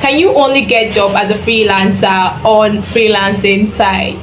Can you only get job as a freelancer on freelancing site?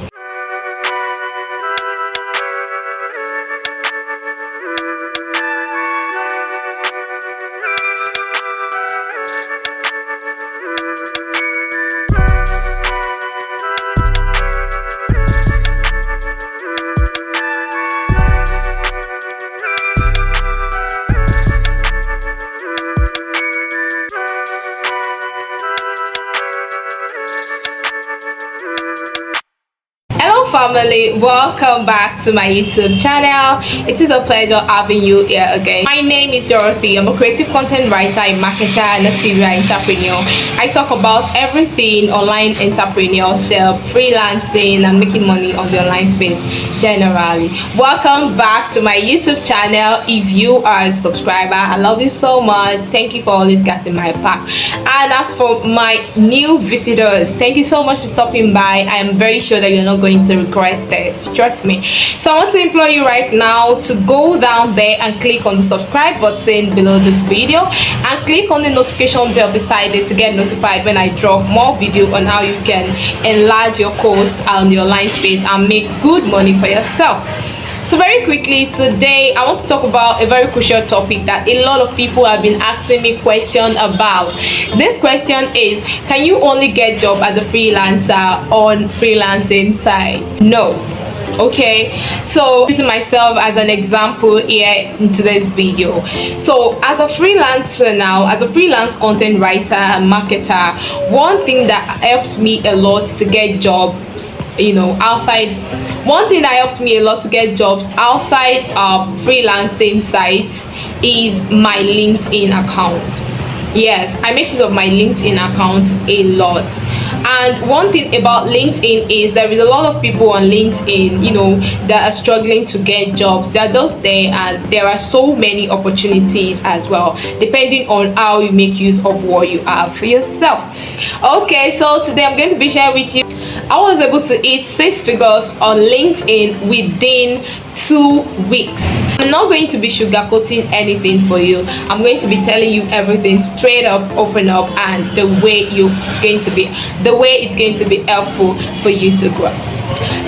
Family, welcome back to my YouTube channel. It is a pleasure having you here again. My name is Dorothy. I'm a creative content writer, a marketer, and a serial entrepreneur. I talk about everything online entrepreneurship, freelancing, and making money on the online space generally. Welcome back to my YouTube channel. If you are a subscriber, I love you so much. Thank you for always getting my back. And as for my new visitors, thank you so much for stopping by. I am very sure that you're not going to regret this, trust me. So I want to implore you right now to go down there and click on the subscribe button below this video and click on the notification bell beside it to get notified when I drop more video on how you can enlarge your course on the online space and make good money for yourself. So very quickly today I want to talk about a very crucial topic that a lot of people have been asking me questions about. This question is, can you only get job as a freelancer on freelancing site? No. Okay, so using myself as an example here in today's video. So as a freelancer now, as a freelance content writer and marketer, one thing that helps me a lot to get jobs, outside, one thing that helps me a lot to get jobs outside freelancing sites is my LinkedIn account. Yes, I make use of my LinkedIn account a lot. And one thing about LinkedIn is there is a lot of people on LinkedIn, that are struggling to get jobs. They're just there, and there are so many opportunities as well, depending on how you make use of what you have for yourself. Okay, so today I'm going to be sharing with you. I was able to hit 6 figures on LinkedIn within 2 weeks. I'm not going to be sugarcoating anything for you. I'm going to be telling you everything straight up, open up, and the way it's going to be helpful for you to grow.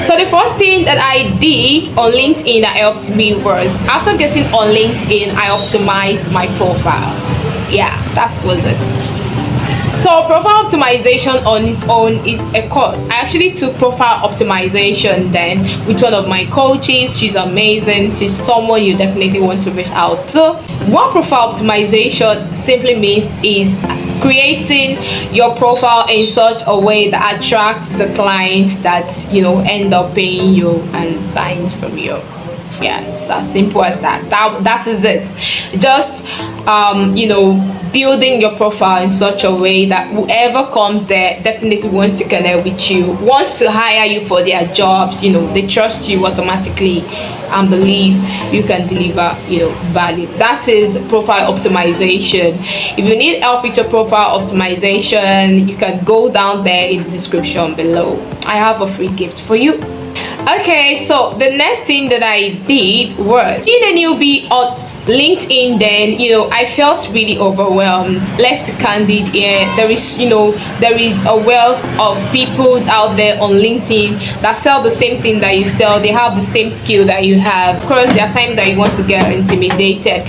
So the first thing that I did on LinkedIn that helped me was, after getting on LinkedIn, I optimized my profile. Yeah, that was it. So profile optimization on its own is a course. I actually took profile optimization then with one of my coaches. She's amazing. She's someone you definitely want to reach out to. What profile optimization simply means is creating your profile in such a way that attracts the clients that end up paying you and buying from you. Yeah, it's as simple as that. That is it. Just building your profile in such a way that whoever comes there definitely wants to connect with you, wants to hire you for their jobs. They trust you automatically and believe you can deliver value. That is profile optimization. If you need help with your profile optimization, you can go down there in the description below. I have a free gift for you. Okay, so the next thing that I did was, being a newbie on LinkedIn, then I felt really overwhelmed. Let's be candid here. There is a wealth of people out there on LinkedIn that sell the same thing that you sell. They have the same skill that you have. Of course, there are times that you want to get intimidated,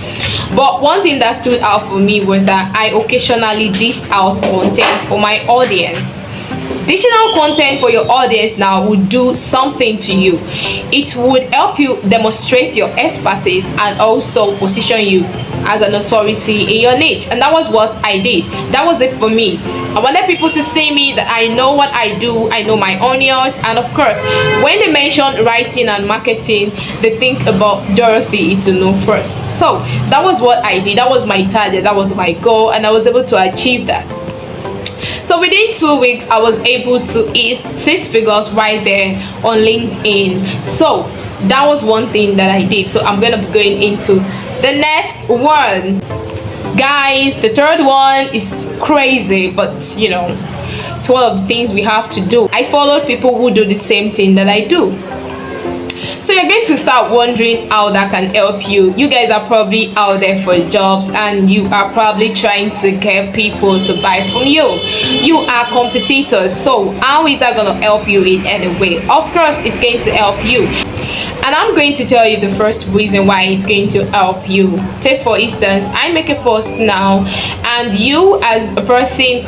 but one thing that stood out for me was that I occasionally dished out content for my audience. Additional content for your audience now would do something to you. It would help you demonstrate your expertise and also position you as an authority in your niche. And that was what I did. That was it for me. I wanted people to see me, that I know what I do, I know my audience. And of course, when they mention writing and marketing, they think about Dorothy to know first. So that was what I did. That was my target, that was my goal, and I was able to achieve that. So within 2 weeks, I was able to hit 6 figures right there on LinkedIn. So that was one thing that I did. So I'm gonna be going into the next one, guys. The third one is crazy, but it's one of the things we have to do. I followed people who do the same thing that I do. So you're going to start wondering how that can help you. You guys are probably out there for jobs and you are probably trying to get people to buy from you. You are competitors, so how is that going to help you in any way? Of course it's going to help you, and I'm going to tell you the first reason why it's going to help you. Take for instance, I make a post now and you as a person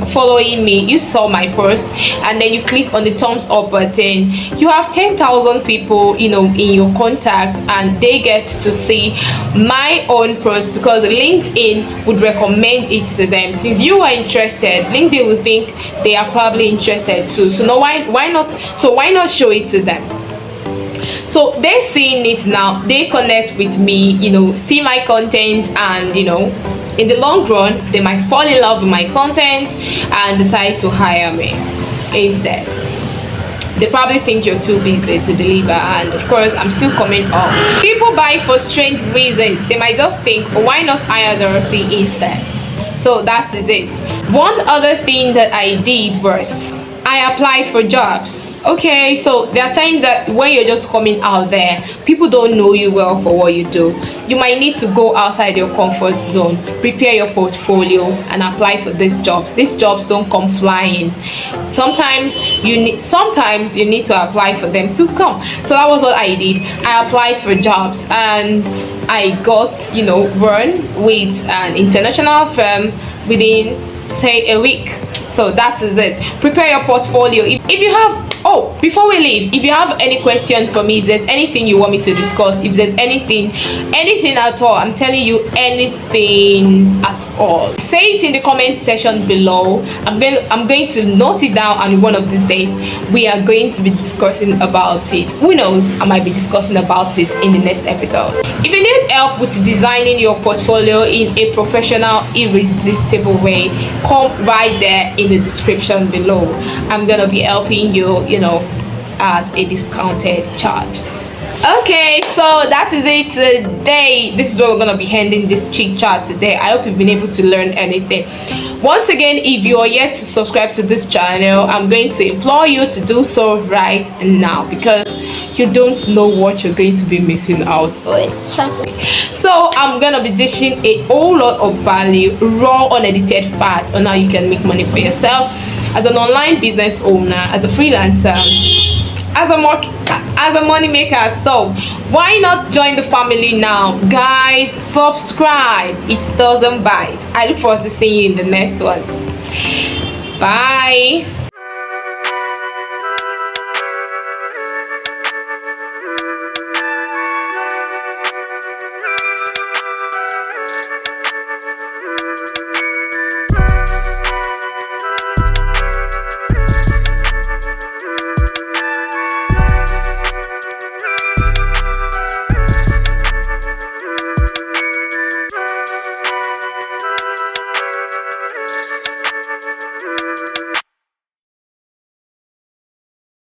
following me, you saw my post and then you click on the thumbs up button. You have 10,000 people in your contact and they get to see my own post because LinkedIn would recommend it to them. Since you are interested, LinkedIn will think they are probably interested too. So no, why not show it to them? So they're seeing it now, they connect with me, see my content, and in the long run they might fall in love with my content and decide to hire me instead. They probably think you're too busy to deliver, and of course I'm still coming up. People buy for strange reasons. They might just think, why not hire Dorothy instead? So that is it. One other thing that I did was I applied for jobs. Okay, so there are times that when you're just coming out there, people don't know you well for what you do. You might need to go outside your comfort zone, prepare your portfolio, and apply for these jobs. These jobs don't come flying. Sometimes you need to apply for them to come. So that was what I did. I applied for jobs and I got one with an international firm within say a week. So that is it. Prepare your portfolio. If you have, before we leave, if you have any question for me, if there's anything you want me to discuss, if there's anything at all, I'm telling you, anything at all, say it in the comment section below. I'm going to note it down, and one of these days we are going to be discussing about it. Who knows, I might be discussing about it in the next episode. If you need help with designing your portfolio in a professional, irresistible way, come right there in the description below. I'm gonna be helping you at a discounted charge. Okay, so that is it today. This is where we're gonna be ending this chit chat today. I hope you've been able to learn anything. Once again, if you are yet to subscribe to this channel, I'm going to implore you to do so right now, because you don't know what you're going to be missing out on. Trust me. So I'm gonna be dishing a whole lot of value, raw, unedited facts on how you can make money for yourself as an online business owner, as a freelancer, as a money maker. So why not join the family now, guys? Subscribe, it doesn't bite. I look forward to seeing you in the next one. Bye.